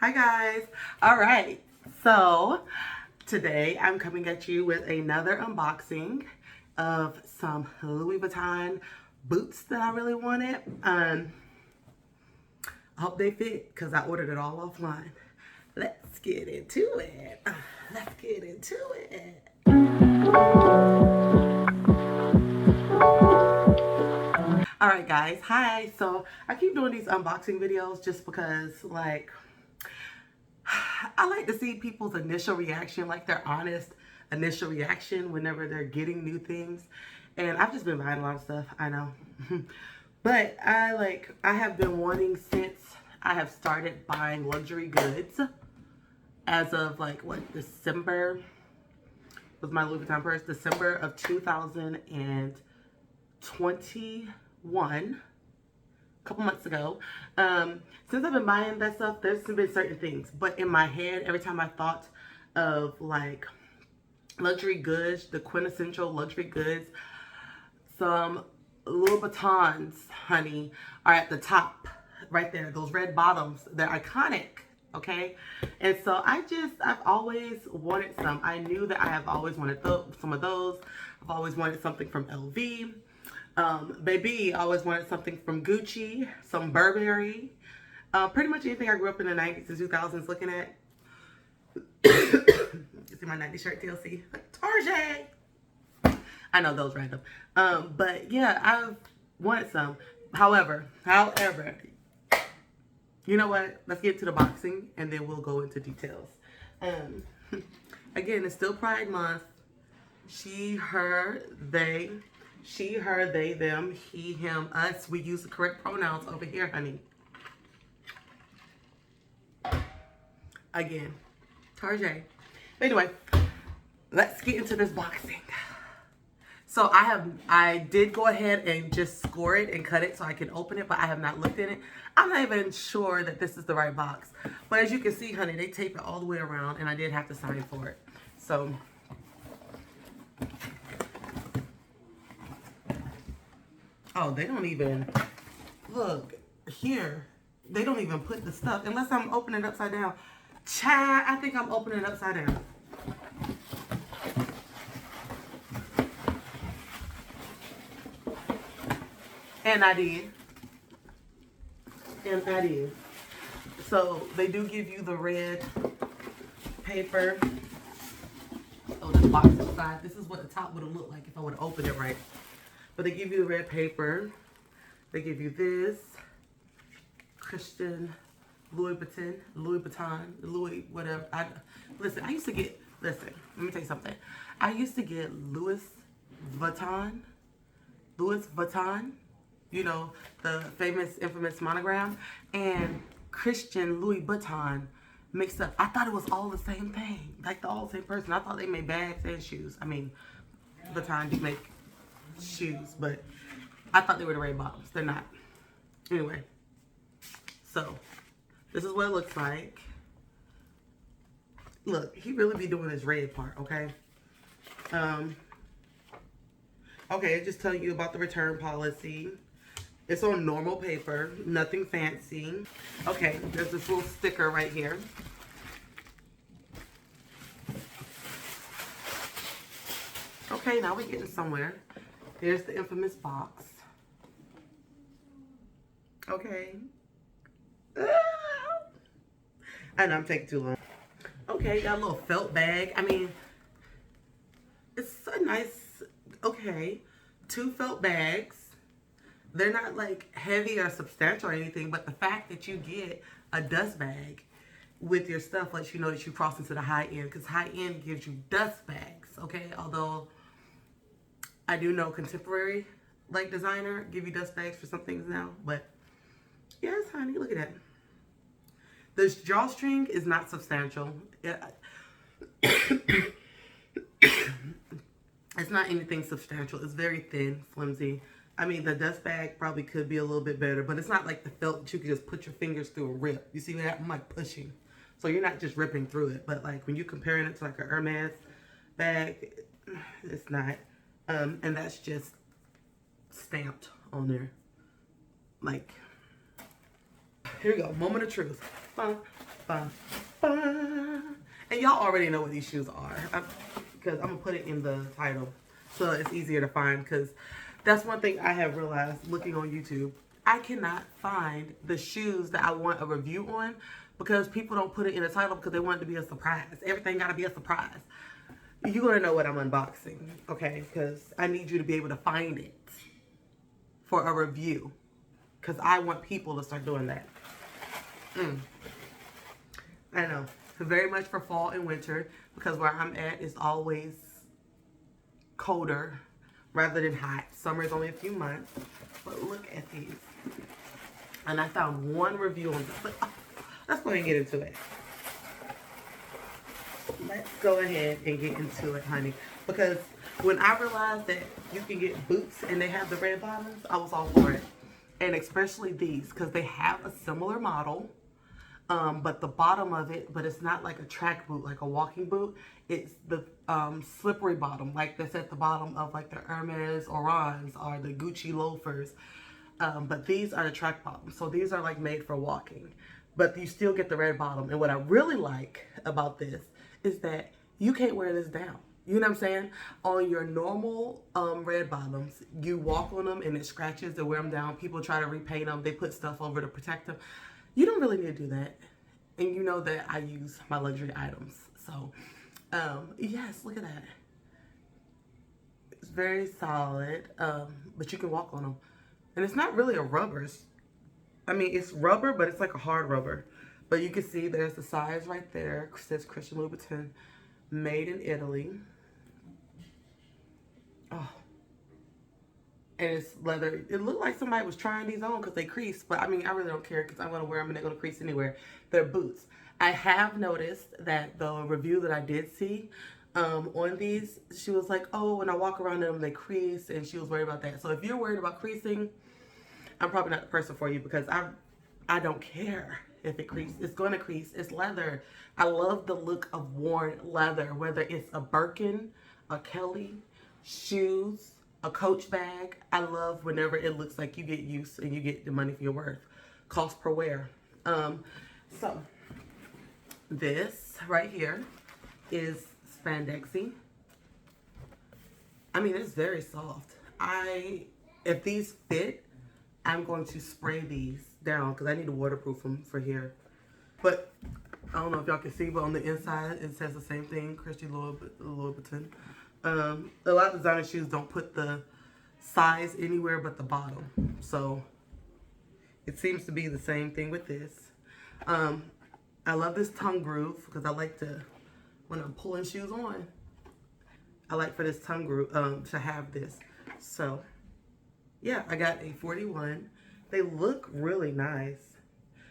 Hi guys. All right, so today I'm coming at you with another unboxing of some Louis Vuitton boots that I really wanted. I hope they fit because I ordered it all offline. Let's get into it. Let's get into it. All right guys, hi. So I keep doing these unboxing videos just because like I like to see people's initial reaction, like their honest initial reaction whenever they're getting new things. And I've just been buying a lot of stuff, I know. But I have been wanting since I have started buying luxury goods as of like what, December was my Louis Vuitton purse, December of 2021. Couple months ago. Since I've been buying that stuff, there's been certain things, but in my head, every time I thought of like luxury goods, the quintessential luxury goods, some Louboutins, honey, are at the top right there. Those red bottoms, they're iconic. Okay, and so I've always wanted some. I knew that I have always wanted some of those. I've always wanted something from LV. Baby, I always wanted something from Gucci, some Burberry, pretty much anything I grew up in the 90s and 2000s looking at. You see my 90s shirt, TLC, Target. I know those random. But yeah, I've wanted some. However, you know what? Let's get to the boxing and then we'll go into details. Again, it's still Pride Month. She, her, they. She, her, they, them, he, him, us. We use the correct pronouns over here, honey. Again, Tarjay. Anyway, let's get into this boxing. So I did go ahead and just score it and cut it so I can open it, but I have not looked in it. I'm not even sure that this is the right box. But as you can see, honey, they tape it all the way around, and I did have to sign for it. So oh, they don't even, look, here, they don't even put the stuff, unless I'm opening it upside down. Child, I think I'm opening it upside down. And I did. And I did. So, they do give you the red paper. Oh, this box inside. This is what the top would have looked like if I would have opened it right. But they give you the red paper. They give you this. Christian Louboutin, Louis, whatever. Listen, I used to get, let me tell you something. I used to get Louis Vuitton, you know, the famous, infamous monogram, and Christian Louis Vuitton mixed up. I thought it was all the same thing, like all the same person. I thought they made bags and shoes. I mean, Vuitton do make shoes, but I thought they were the red bottoms. They're not. Anyway, so this is what it looks like. Look, he really be doing this red part, okay? Okay, it just telling you about the return policy. It's on normal paper, nothing fancy. Okay, there's this little sticker right here. Okay, now we're getting somewhere. Here's the infamous box. Okay. I know I'm taking too long. Okay, got a little felt bag. I mean, it's a nice, okay, 2 felt bags. They're not like heavy or substantial or anything, but the fact that you get a dust bag with your stuff lets you know that you cross into the high end, because high end gives you dust bags, okay? Although I do know contemporary like designer give you dust bags for some things now, but yes, honey, look at that. This drawstring is not substantial. It's not anything substantial. It's very thin, flimsy. I mean, the dust bag probably could be a little bit better, but it's not like the felt that you can just put your fingers through a rip. You see that? I'm like pushing. So you're not just ripping through it, but like when you're comparing it to like a Hermes bag, it's not. And that's just stamped on there. Like, here we go, moment of truth. Ba, ba. And y'all already know what these shoes are. Because I'm going to put it in the title so it's easier to find. Because that's one thing I have realized looking on YouTube. I cannot find the shoes that I want a review on because people don't put it in the title because they want it to be a surprise. Everything got to be a surprise. You're going to know what I'm unboxing, okay? Because I need you to be able to find it for a review. Because I want people to start doing that. I know. Very much for fall and winter. Because where I'm at is always colder rather than hot. Summer is only a few months. But look at these. And I found one review on this. But let's go ahead and get into it. Let's go ahead and get into it, honey. Because when I realized that you can get boots and they have the red bottoms, I was all for it. And especially these, because they have a similar model. But the bottom of it, but it's not like a track boot, like a walking boot. It's the slippery bottom, like that's at the bottom of like the Hermes Orans or the Gucci loafers. But these are the track bottoms. So these are like made for walking. But you still get the red bottom. And what I really like about this is that you can't wear this down. You know what I'm saying? On your normal red bottoms, you walk on them and it scratches. They wear them down. People try to repaint them. They put stuff over to protect them. You don't really need to do that. And you know that I use my luxury items. So, yes, look at that. It's very solid, but you can walk on them. And it's not really a rubber. I mean, it's rubber, but it's like a hard rubber. But you can see there's the size right there. It says Christian Louboutin, made in Italy. Oh. And it's leather. It looked like somebody was trying these on because they crease. But I mean, I really don't care because I'm going to wear them and they're going to crease anywhere. They're boots. I have noticed that the review that I did see on these, she was like, oh, when I walk around them, they crease. And she was worried about that. So if you're worried about creasing, I'm probably not the person for you because I don't care if it creases. It's going to crease. It's leather. I love the look of worn leather, whether it's a Birkin, a Kelly, shoes, a Coach bag. I love whenever it looks like you get use and you get the money for your worth. Cost per wear. So this right here is spandexy. I mean, it's very soft. If these fit, I'm going to spray these down because I need to waterproof them for here. But I don't know if y'all can see, but on the inside it says the same thing, Christian Louboutin. A lot of designer shoes don't put the size anywhere but the bottom. So it seems to be the same thing with this. I love this tongue groove because I like to, when I'm pulling shoes on, I like for this tongue groove to have this. So yeah, I got a 41. They look really nice.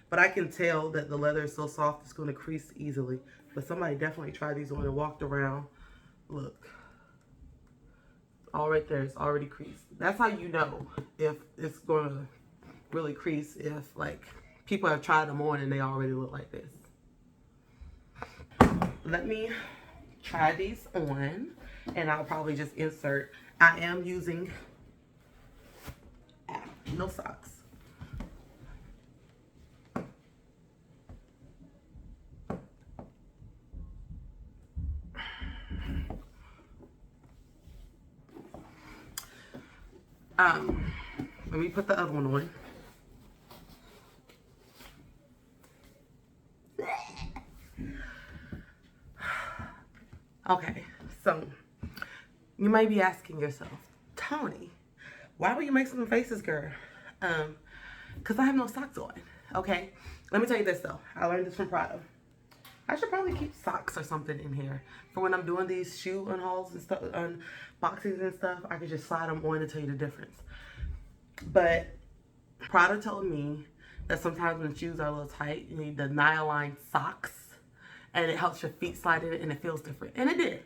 But I can tell that the leather is so soft it's going to crease easily. But somebody definitely tried these on and walked around. Look. All right there, it's already creased. That's how you know if it's going to really crease, if like people have tried them on and they already look like this. Let me try these on and I'll probably just insert. I am using no socks. Let me put the other one on. Okay, so you might be asking yourself, Tony, why would you make some faces, girl? Because I have no socks on. Okay, let me tell you this though. I learned this from Prada. I should probably keep socks or something in here for when I'm doing these shoe unhauls and stuff, unboxings and stuff. I could just slide them on to tell you the difference. But Prada told me that sometimes when shoes are a little tight, you need the nylon socks, and it helps your feet slide in it, and it feels different. And it did.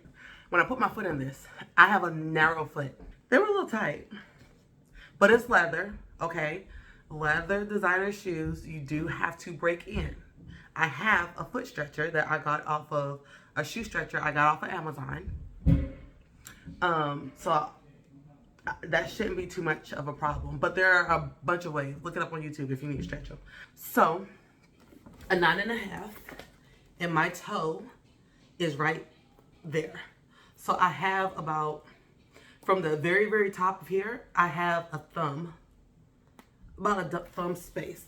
When I put my foot in this, I have a narrow foot. They were a little tight, but it's leather, okay? Leather designer shoes, you do have to break in. I have a foot stretcher that I got off of, a shoe stretcher I got off of Amazon. So that shouldn't be too much of a problem. But there are a bunch of ways. Look it up on YouTube if you need to stretch them. So a 9.5, and my toe is right there. So I have about, from the very, very top of here, I have a thumb, about a thumb space.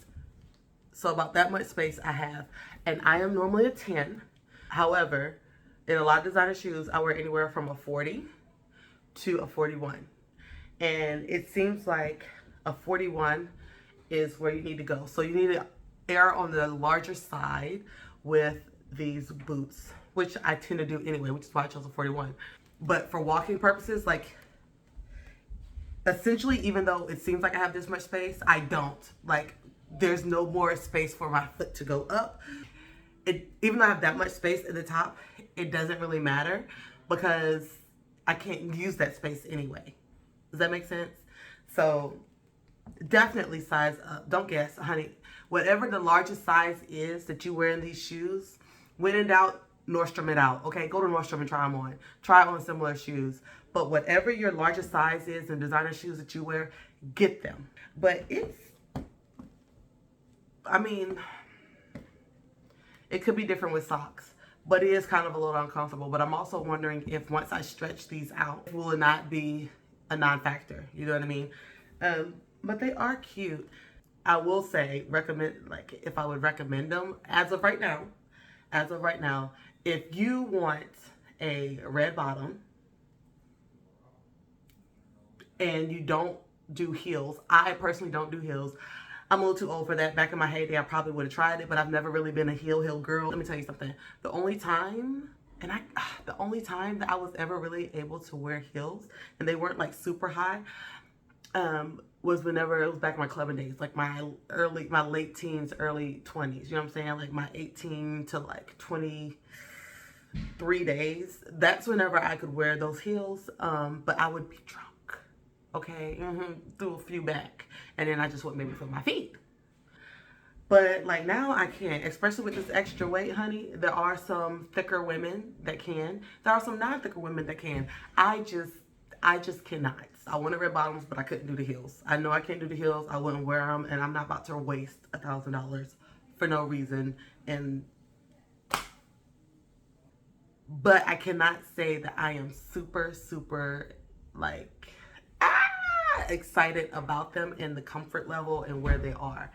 So about that much space I have. And I am normally a 10. However, in a lot of designer shoes, I wear anywhere from a 40 to a 41. And it seems like a 41 is where you need to go. So you need to err on the larger side with these boots, which I tend to do anyway, which is why I chose a 41. But for walking purposes, like, essentially, even though it seems like I have this much space, I don't. Like, there's no more space for my foot to go up. Even though I have that much space at the top, it doesn't really matter because I can't use that space anyway. Does that make sense? So definitely size up. Don't guess, honey. Whatever the largest size is that you wear in these shoes, when in doubt, Nordstrom it out. Okay, go to Nordstrom and try them on. Try on similar shoes. But whatever your largest size is in designer shoes that you wear, get them. But I mean, it could be different with socks, but it is kind of a little uncomfortable. But I'm also wondering if once I stretch these out, will it not be a non-factor? You know what I mean? But they are cute. I will say, like, if I would recommend them as of right now, if you want a red bottom and you don't do heels, I personally don't do heels. I'm a little too old for that. Back in my heyday, I probably would have tried it, but I've never really been a heel girl. Let me tell you something. The only time that I was ever really able to wear heels, and they weren't like super high, was whenever it was back in my clubbing days, like my late teens, early 20s. You know what I'm saying? Like my 18 to like 23 days. That's whenever I could wear those heels. But I would be drunk. Okay, threw a few back, and then I just wouldn't maybe feel my feet. But like now I can't, especially with this extra weight, honey. There are some thicker women that can. There are some non-thicker women that can. I just cannot. I wanted red bottoms, but I couldn't do the heels. I know I can't do the heels. I wouldn't wear them, and I'm not about to waste $1,000 for no reason. But I cannot say that I am super, super like excited about them in the comfort level and where they are.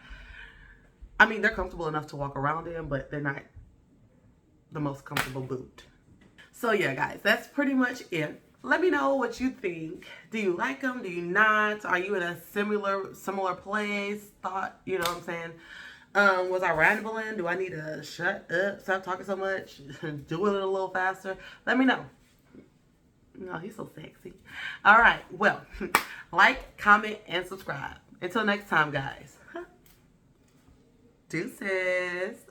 I mean, they're comfortable enough to walk around in, but they're not the most comfortable boot. So yeah, guys, that's pretty much it. Let me know what you think. Do you like them? Do you not? Are you in a similar place? You know what I'm saying? Was I rambling? Do I need to shut up, stop talking so much, do it a little faster? Let me know. No, he's so sexy. All right, well, like, comment, and subscribe. Until next time, guys. Deuces.